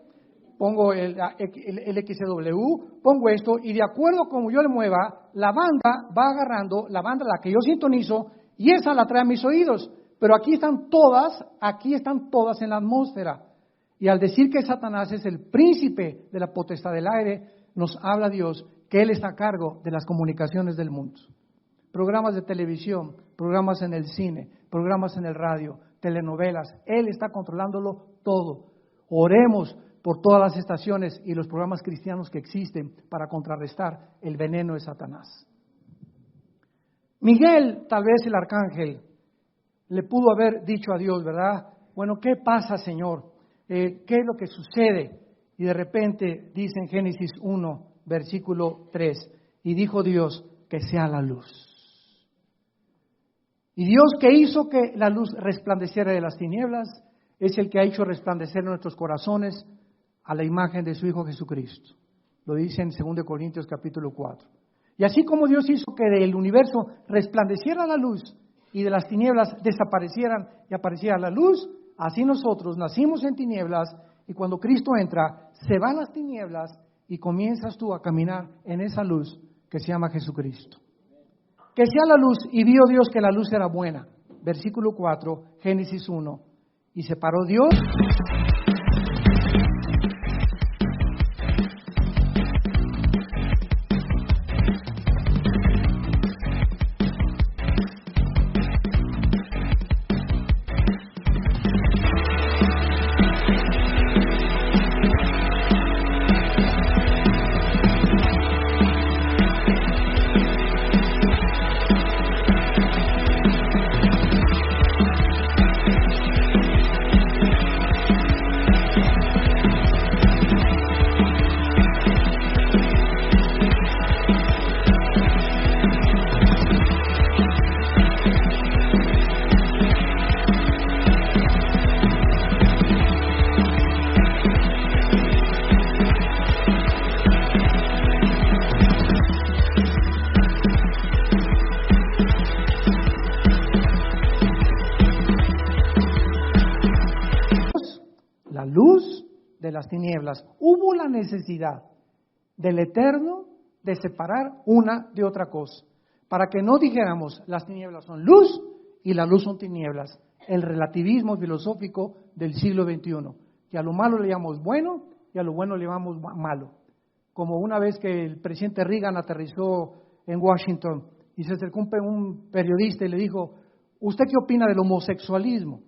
pongo el XW, pongo esto y de acuerdo a como yo le mueva, la banda va agarrando, la banda a la que yo sintonizo y esa la trae a mis oídos. Pero aquí están todas en la atmósfera. Y al decir que Satanás es el príncipe de la potestad del aire, nos habla Dios que Él está a cargo de las comunicaciones del mundo. Programas de televisión, programas en el cine, programas en el radio, telenovelas, Él está controlándolo todo. Oremos por todas las estaciones y los programas cristianos que existen para contrarrestar el veneno de Satanás. Miguel, tal vez el arcángel, le pudo haber dicho a Dios, ¿verdad? Bueno, ¿qué pasa, Señor? ¿Qué es lo que sucede? Y de repente dice en Génesis 1, versículo 3, y dijo Dios que sea la luz. Y Dios que hizo que la luz resplandeciera de las tinieblas, es el que ha hecho resplandecer en nuestros corazones a la imagen de su Hijo Jesucristo. Lo dice en 2 Corintios capítulo 4. Y así como Dios hizo que del universo resplandeciera la luz y de las tinieblas desaparecieran y apareciera la luz, así nosotros nacimos en tinieblas y cuando Cristo entra, se van las tinieblas y comienzas tú a caminar en esa luz que se llama Jesucristo. Que sea la luz, y vio Dios que la luz era buena. Versículo 4, Génesis 1. Y separó Dios. De las tinieblas. Hubo la necesidad del Eterno de separar una de otra cosa, para que no dijéramos las tinieblas son luz y la luz son tinieblas, el relativismo filosófico del siglo XXI, que a lo malo le llamamos bueno y a lo bueno le llamamos malo. Como una vez que el presidente Reagan aterrizó en Washington y se acercó un periodista y le dijo, ¿usted qué opina del homosexualismo?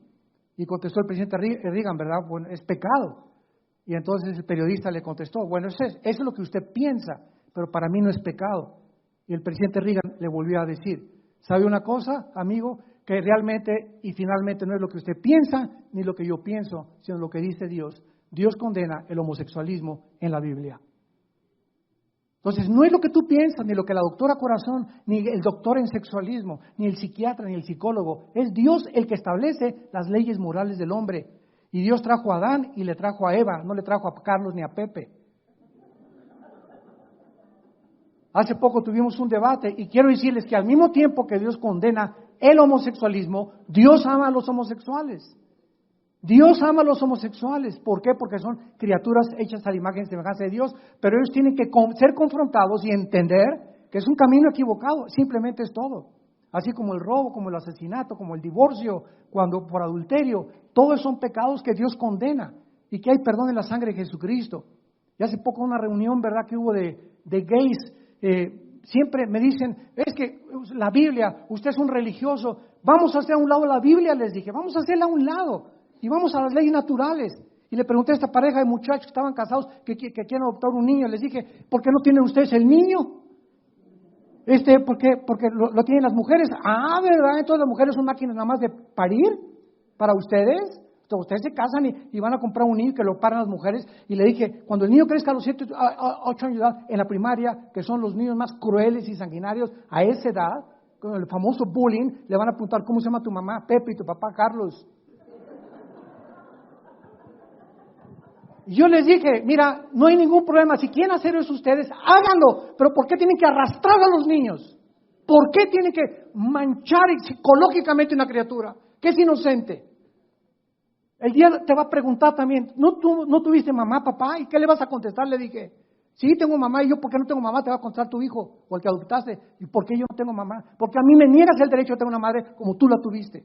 Y contestó el presidente Reagan, ¿verdad? Bueno, es pecado. Y entonces el periodista le contestó, bueno, eso es lo que usted piensa, pero para mí no es pecado. Y el presidente Reagan le volvió a decir, ¿sabe una cosa, amigo? Que realmente y finalmente no es lo que usted piensa ni lo que yo pienso, sino lo que dice Dios. Dios condena el homosexualismo en la Biblia. Entonces, no es lo que tú piensas, ni lo que la doctora Corazón, ni el doctor en sexualismo, ni el psiquiatra, ni el psicólogo. Es Dios el que establece las leyes morales del hombre. Y Dios trajo a Adán y le trajo a Eva, no le trajo a Carlos ni a Pepe. Hace poco tuvimos un debate y quiero decirles que al mismo tiempo que Dios condena el homosexualismo, Dios ama a los homosexuales. Dios ama a los homosexuales. ¿Por qué? Porque son criaturas hechas a la imagen y semejanza de Dios, pero ellos tienen que ser confrontados y entender que es un camino equivocado, simplemente es todo. Así como el robo, como el asesinato, como el divorcio, cuando por adulterio, todos son pecados que Dios condena y que hay perdón en la sangre de Jesucristo. Y hace poco una reunión, ¿verdad?, que hubo de gays, siempre me dicen, es que la Biblia, usted es un religioso, vamos a hacer a un lado la Biblia, les dije, vamos a hacerla a un lado y vamos a las leyes naturales. Y le pregunté a esta pareja de muchachos que estaban casados que quieren adoptar un niño, les dije, ¿por qué no tienen ustedes el niño? Porque lo tienen las mujeres. Ah, ¿verdad? Entonces las mujeres son máquinas nada más de parir para ustedes. Entonces, ustedes se casan y van a comprar un niño que lo paran las mujeres. Y le dije, cuando el niño crezca a los 7, 8 años de edad, en la primaria, que son los niños más crueles y sanguinarios, a esa edad, con el famoso bullying, le van a preguntar, ¿cómo se llama tu mamá? Pepe, y tu papá Carlos. Y yo les dije, mira, no hay ningún problema, si quieren hacer eso ustedes, háganlo, pero ¿por qué tienen que arrastrar a los niños? ¿Por qué tienen que manchar psicológicamente una criatura que es inocente? El día te va a preguntar también, ¿no tuviste mamá, papá? ¿Y qué le vas a contestar? Le dije, sí, tengo mamá, y yo, ¿por qué no tengo mamá? Te va a contestar tu hijo, o el que adoptaste. ¿Y por qué yo no tengo mamá? Porque a mí me niegas el derecho de tener una madre como tú la tuviste.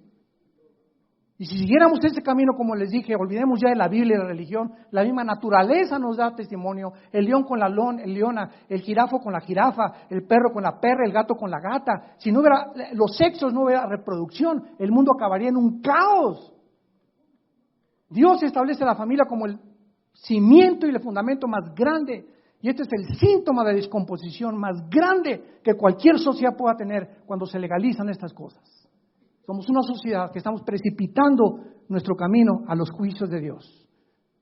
Y si siguiéramos ese camino, como les dije, olvidemos ya de la Biblia y la religión, la misma naturaleza nos da testimonio, el león con la leona, el jirafo con la jirafa, el perro con la perra, el gato con la gata. Si no hubiera los sexos, no hubiera reproducción, el mundo acabaría en un caos. Dios establece la familia como el cimiento y el fundamento más grande, y este es el síntoma de descomposición más grande que cualquier sociedad pueda tener cuando se legalizan estas cosas. Somos una sociedad que estamos precipitando nuestro camino a los juicios de Dios.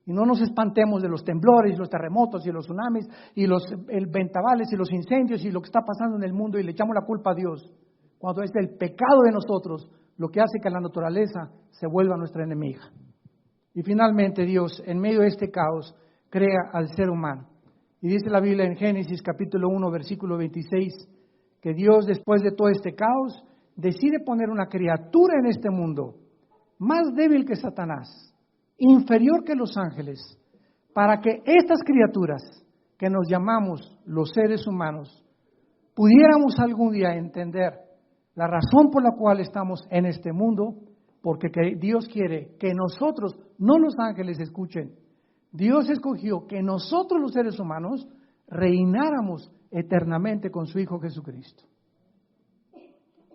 Y no nos espantemos de los temblores, y los terremotos, y los tsunamis, y los ventavales, y los incendios, y lo que está pasando en el mundo, y le echamos la culpa a Dios, cuando es el pecado de nosotros lo que hace que la naturaleza se vuelva nuestra enemiga. Y finalmente Dios, en medio de este caos, crea al ser humano. Y dice la Biblia en Génesis capítulo 1, versículo 26, que Dios, después de todo este caos, decide poner una criatura en este mundo, más débil que Satanás, inferior que los ángeles, para que estas criaturas, que nos llamamos los seres humanos, pudiéramos algún día entender la razón por la cual estamos en este mundo, porque Dios quiere que nosotros, no los ángeles, escuchen, Dios escogió que nosotros los seres humanos reináramos eternamente con su Hijo Jesucristo.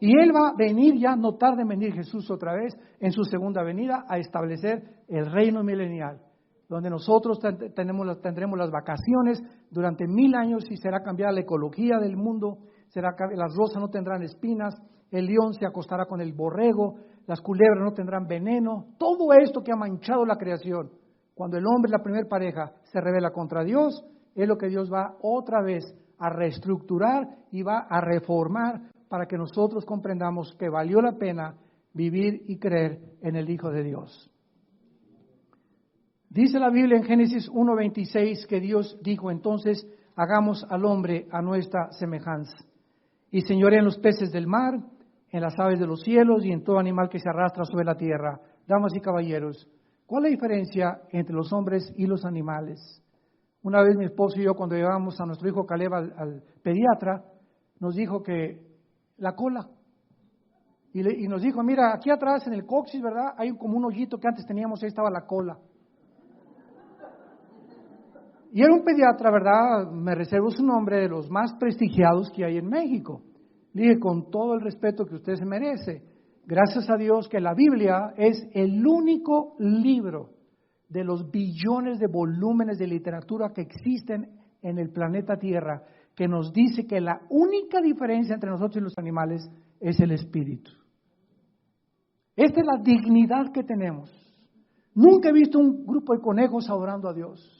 Y Él va a venir ya, no tarde en venir Jesús otra vez, en su segunda venida, a establecer el reino milenial, donde nosotros tendremos las vacaciones durante 1000 años y será cambiada la ecología del mundo, las rosas no tendrán espinas, el león se acostará con el borrego, las culebras no tendrán veneno, todo esto que ha manchado la creación, cuando el hombre, la primera pareja, se rebela contra Dios, es lo que Dios va otra vez a reestructurar y va a reformar para que nosotros comprendamos que valió la pena vivir y creer en el Hijo de Dios. Dice la Biblia en Génesis 1:26 que Dios dijo, entonces hagamos al hombre a nuestra semejanza y señoree en los peces del mar, en las aves de los cielos y en todo animal que se arrastra sobre la tierra. Damas y caballeros, ¿cuál es la diferencia entre los hombres y los animales? Una vez mi esposo y yo, cuando llevábamos a nuestro hijo Caleb al pediatra, nos dijo que la cola. Y nos dijo, mira, aquí atrás en el coxis, ¿verdad? Hay como un hoyito que antes teníamos, ahí estaba la cola. Y era un pediatra, ¿verdad? Me reservo su nombre, de los más prestigiados que hay en México. Le dije, con todo el respeto que usted se merece, gracias a Dios que la Biblia es el único libro de los billones de volúmenes de literatura que existen en el planeta Tierra, que nos dice que la única diferencia entre nosotros y los animales es el espíritu. Esta es la dignidad que tenemos. Nunca he visto un grupo de conejos adorando a Dios.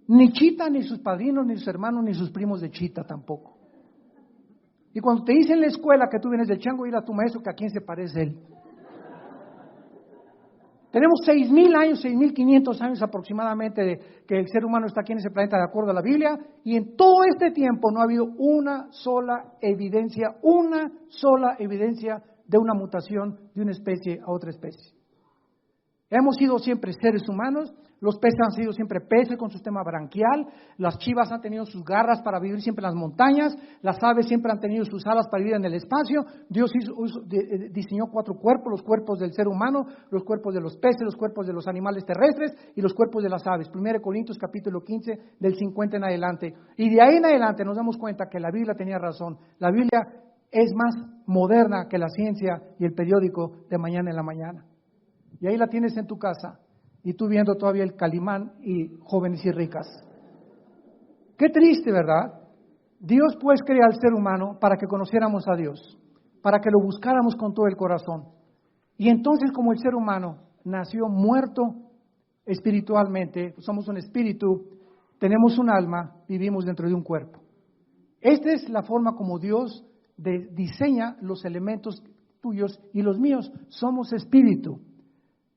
Ni Chita, ni sus padrinos, ni sus hermanos, ni sus primos de Chita tampoco. Y cuando te dicen en la escuela que tú vienes del chango, ir a tu maestro, que a quién se parece él. Tenemos 6,000 años, 6,500 años aproximadamente de que el ser humano está aquí en ese planeta de acuerdo a la Biblia, y en todo este tiempo no ha habido una sola evidencia de una mutación de una especie a otra especie. Hemos sido siempre seres humanos, los peces han sido siempre peces con su sistema branquial, las chivas han tenido sus garras para vivir siempre en las montañas, las aves siempre han tenido sus alas para vivir en el espacio. Dios diseñó 4 cuerpos, los cuerpos del ser humano, los cuerpos de los peces, los cuerpos de los animales terrestres y los cuerpos de las aves. 1 Corintios capítulo 15 del 50 en adelante. Y de ahí en adelante nos damos cuenta que la Biblia tenía razón. La Biblia es más moderna que la ciencia y el periódico de mañana en la mañana. Y ahí la tienes en tu casa. Y tú viendo todavía el Calimán y Jóvenes y Ricas. Qué triste, ¿verdad? Dios pues crea al ser humano para que conociéramos a Dios, para que lo buscáramos con todo el corazón. Y entonces, como el ser humano nació muerto espiritualmente, somos un espíritu, tenemos un alma, vivimos dentro de un cuerpo. Esta es la forma como Dios diseña los elementos tuyos y los míos. Somos espíritu.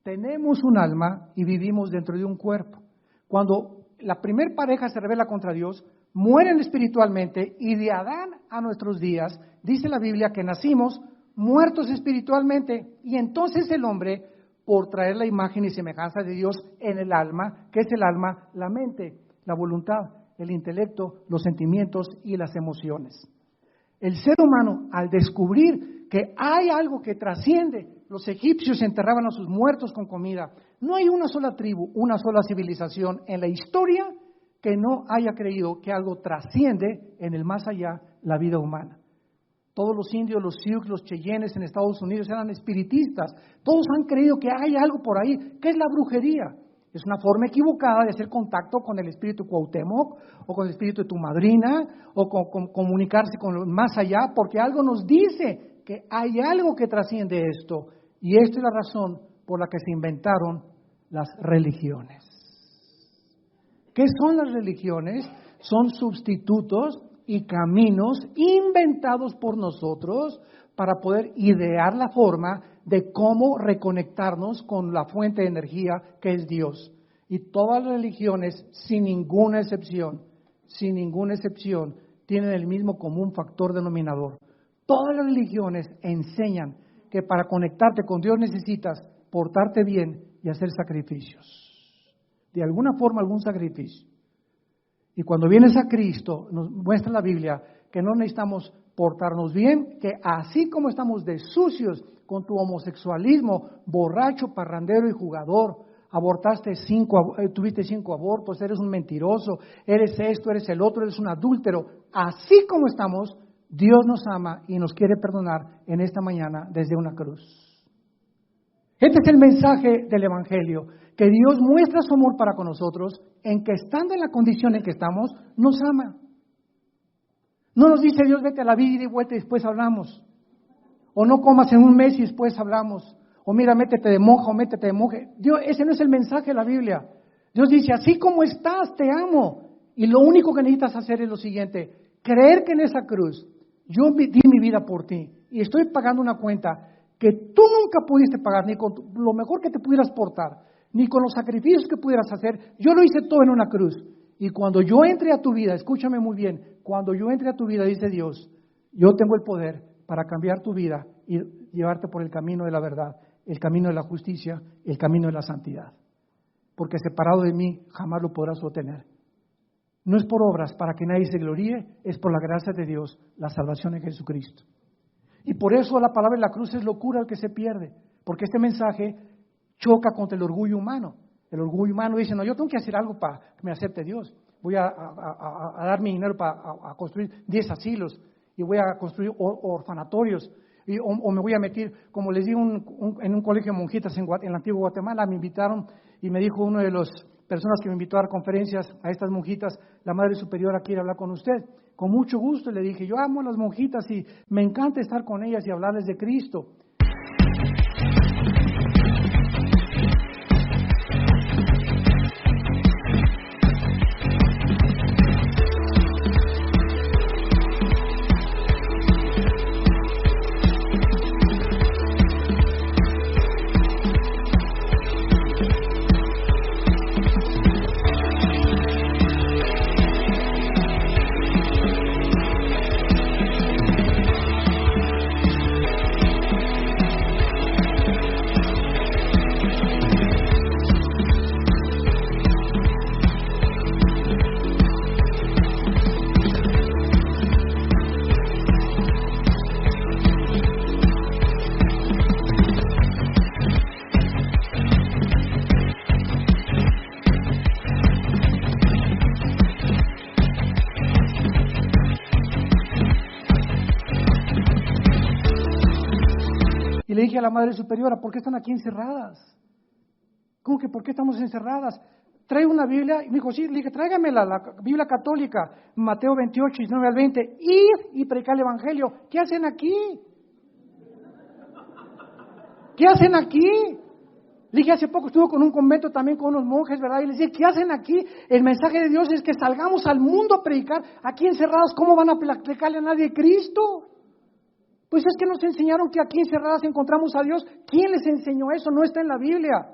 Tenemos un alma y vivimos dentro de un cuerpo. Cuando la primer pareja se rebela contra Dios, mueren espiritualmente y de Adán a nuestros días, dice la Biblia que nacimos muertos espiritualmente y entonces el hombre, por traer la imagen y semejanza de Dios en el alma, que es el alma, la mente, la voluntad, el intelecto, los sentimientos y las emociones. El ser humano, al descubrir que hay algo que trasciende, los egipcios enterraban a sus muertos con comida. No hay una sola tribu, una sola civilización en la historia que no haya creído que algo trasciende en el más allá la vida humana. Todos los indios, los Sioux, los Cheyennes en Estados Unidos eran espiritistas. Todos han creído que hay algo por ahí. ¿Qué es la brujería? Es una forma equivocada de hacer contacto con el espíritu Cuauhtémoc o con el espíritu de tu madrina o con comunicarse con lo más allá, porque algo nos dice que hay algo que trasciende esto. Y esta es la razón por la que se inventaron las religiones. ¿Qué son las religiones? Son sustitutos y caminos inventados por nosotros para poder idear la forma de cómo reconectarnos con la fuente de energía que es Dios. Y todas las religiones, sin ninguna excepción, tienen el mismo común factor denominador. Todas las religiones enseñan que para conectarte con Dios necesitas portarte bien y hacer sacrificios. De alguna forma, algún sacrificio. Y cuando vienes a Cristo, nos muestra la Biblia que no necesitamos portarnos bien, que así como estamos de sucios con tu homosexualismo, borracho, parrandero y jugador, tuviste 5 abortos, eres un mentiroso, eres esto, eres el otro, eres un adúltero, así como estamos, Dios nos ama y nos quiere perdonar en esta mañana desde una cruz. Este es el mensaje del Evangelio, que Dios muestra su amor para con nosotros en que estando en la condición en que estamos, nos ama. No nos dice Dios, vete a la vida y vuelta y después hablamos. O no comas en un mes y después hablamos. O mira, métete de monja o métete de monje. Dios, ese no es el mensaje de la Biblia. Dios dice, así como estás, te amo. Y lo único que necesitas hacer es lo siguiente, creer que en esa cruz yo di mi vida por ti y estoy pagando una cuenta que tú nunca pudiste pagar, ni con lo mejor que te pudieras portar, ni con los sacrificios que pudieras hacer. Yo lo hice todo en una cruz. Y cuando yo entre a tu vida, escúchame muy bien, cuando yo entre a tu vida, dice Dios, yo tengo el poder para cambiar tu vida y llevarte por el camino de la verdad, el camino de la justicia, el camino de la santidad. Porque separado de mí jamás lo podrás obtener. No es por obras para que nadie se gloríe, es por la gracia de Dios, la salvación en Jesucristo. Y por eso la palabra de la cruz es locura al que se pierde, porque este mensaje choca contra el orgullo humano. El orgullo humano dice, no, yo tengo que hacer algo para que me acepte Dios. Voy a dar mi dinero para construir 10 asilos y voy a construir orfanatorios. O me voy a meter, como les digo, en un colegio de monjitas en el antiguo Guatemala, me invitaron y me dijo uno de las personas que me invitó a dar conferencias a estas monjitas, la Madre Superiora quiere hablar con usted. Con mucho gusto le dije, yo amo a las monjitas y me encanta estar con ellas y hablarles de Cristo. Y le dije a la Madre Superiora, ¿por qué están aquí encerradas? ¿Cómo que por qué estamos encerradas? Trae una Biblia. Y me dijo, sí, le dije, tráigamela, la Biblia católica, Mateo 28, 19 al 20. Ir y predicar el Evangelio. ¿Qué hacen aquí? ¿Qué hacen aquí? Le dije, hace poco estuve con un convento también con unos monjes, ¿verdad? Y les dije, ¿qué hacen aquí? El mensaje de Dios es que salgamos al mundo a predicar. Aquí encerrados, ¿cómo van a predicarle a nadie Cristo? Pues es que nos enseñaron que aquí encerradas encontramos a Dios. ¿Quién les enseñó eso? No está en la Biblia.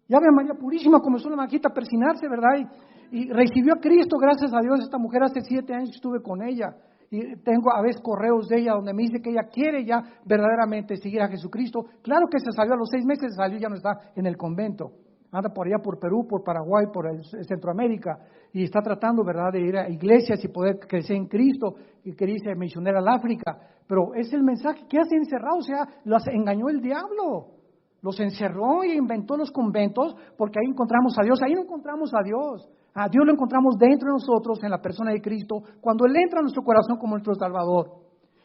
Ya ve a María Purísima comenzó la maquita a persinarse, ¿verdad? Y recibió a Cristo, gracias a Dios. Esta mujer hace 7 años estuve con ella. Y tengo a veces correos de ella donde me dice que ella quiere ya verdaderamente seguir a Jesucristo. Claro que se salió a los 6 meses, salió, ya no está en el convento. Anda por allá, por Perú, por Paraguay, por Centroamérica. Y está tratando, ¿verdad?, de ir a iglesias y poder crecer en Cristo. Y quería irse misionar al África. Pero es el mensaje. ¿Qué hace encerrado? O sea, los engañó el diablo. Los encerró y inventó los conventos porque ahí encontramos a Dios. Ahí no encontramos a Dios. A Dios lo encontramos dentro de nosotros, en la persona de Cristo, cuando Él entra a nuestro corazón como nuestro Salvador.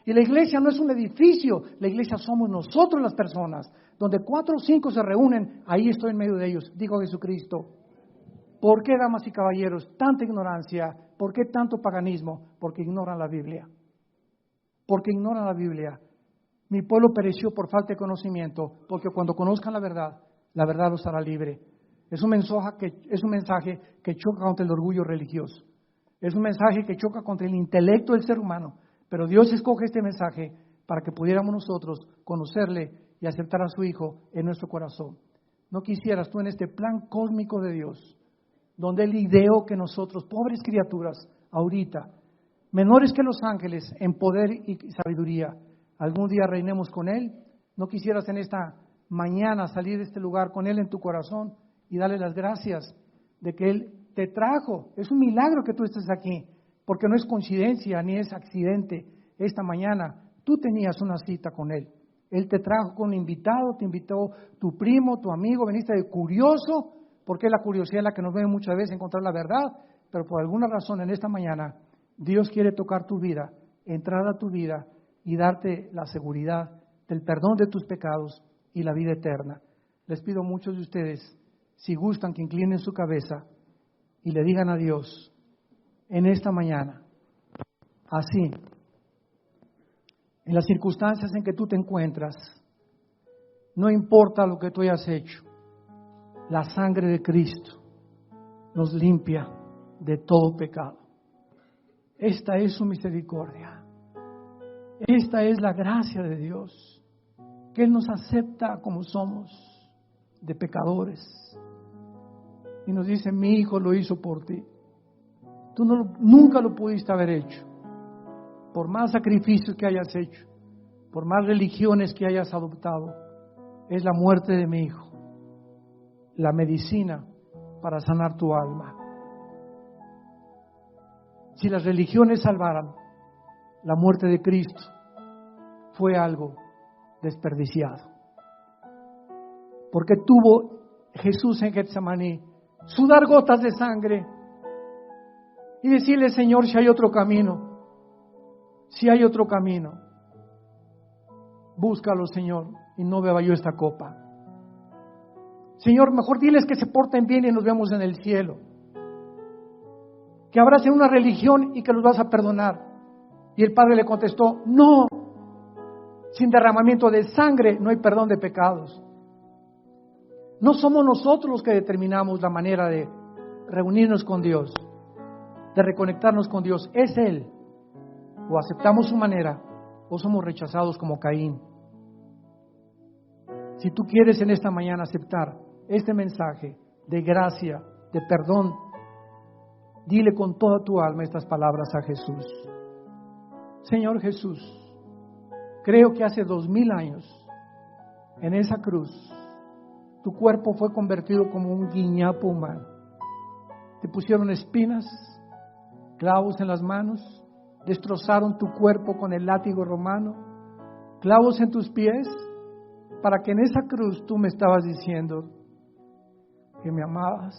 Y la iglesia no es un edificio, la iglesia somos nosotros las personas. Donde 4 o 5 se reúnen, ahí estoy en medio de ellos, digo Jesucristo. ¿Por qué, damas y caballeros, tanta ignorancia? ¿Por qué tanto paganismo? Porque ignoran la Biblia. Porque ignoran la Biblia. Mi pueblo pereció por falta de conocimiento, porque cuando conozcan la verdad los hará libre. Es un mensaje que choca contra el orgullo religioso. Es un mensaje que choca contra el intelecto del ser humano. Pero Dios escoge este mensaje para que pudiéramos nosotros conocerle y aceptar a su Hijo en nuestro corazón. ¿No quisieras tú en este plan cósmico de Dios, donde Él ideó que nosotros, pobres criaturas, ahorita, menores que los ángeles en poder y sabiduría, algún día reinemos con Él? ¿No quisieras en esta mañana salir de este lugar con Él en tu corazón y darle las gracias de que Él te trajo? Es un milagro que tú estés aquí, porque no es coincidencia ni es accidente. Esta mañana tú tenías una cita con Él. Él te trajo con un invitado, te invitó tu primo, tu amigo, veniste de curioso, porque la curiosidad es la que nos mueve muchas veces a encontrar la verdad, pero por alguna razón en esta mañana Dios quiere tocar tu vida, entrar a tu vida y darte la seguridad del perdón de tus pecados y la vida eterna. Les pido a muchos de ustedes, si gustan, que inclinen su cabeza y le digan a Dios en esta mañana, así, en las circunstancias en que tú te encuentras, no importa lo que tú hayas hecho, la sangre de Cristo nos limpia de todo pecado. Esta es su misericordia. Esta es la gracia de Dios, que Él nos acepta como somos, de pecadores. Y nos dice, mi Hijo lo hizo por ti. Tú nunca lo pudiste haber hecho. Por más sacrificios que hayas hecho, por más religiones que hayas adoptado, es la muerte de mi Hijo, la medicina para sanar tu alma. Si las religiones salvaran, la muerte de Cristo fue algo desperdiciado. Porque tuvo Jesús en Getsemaní sudar gotas de sangre y decirle, Señor, si hay otro camino, si hay otro camino, búscalo, Señor, y no beba yo esta copa. Señor, mejor diles que se porten bien y nos vemos en el cielo. Que abracen una religión y que los vas a perdonar. Y el Padre le contestó, no, sin derramamiento de sangre no hay perdón de pecados. No somos nosotros los que determinamos la manera de reunirnos con Dios, de reconectarnos con Dios. Es Él. O aceptamos su manera o somos rechazados como Caín. Si tú quieres en esta mañana aceptar este mensaje de gracia, de perdón, dile con toda tu alma estas palabras a Jesús. Señor Jesús, creo que hace 2000 años en esa cruz tu cuerpo fue convertido como un guiñapo humano. Te pusieron espinas, clavos en las manos, destrozaron tu cuerpo con el látigo romano, clavos en tus pies, para que en esa cruz tú me estabas diciendo que me amabas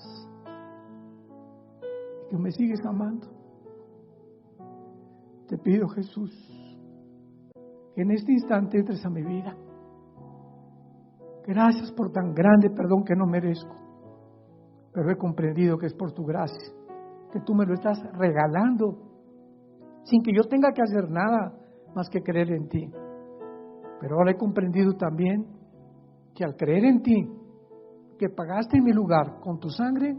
y que me sigues amando. Te pido, Jesús, que en este instante entres a mi vida Gracias por tan grande perdón que no merezco. Pero he comprendido que es por tu gracia, que tú me lo estás regalando, sin que yo tenga que hacer nada más que creer en ti. Pero ahora he comprendido también que al creer en ti, que pagaste en mi lugar con tu sangre,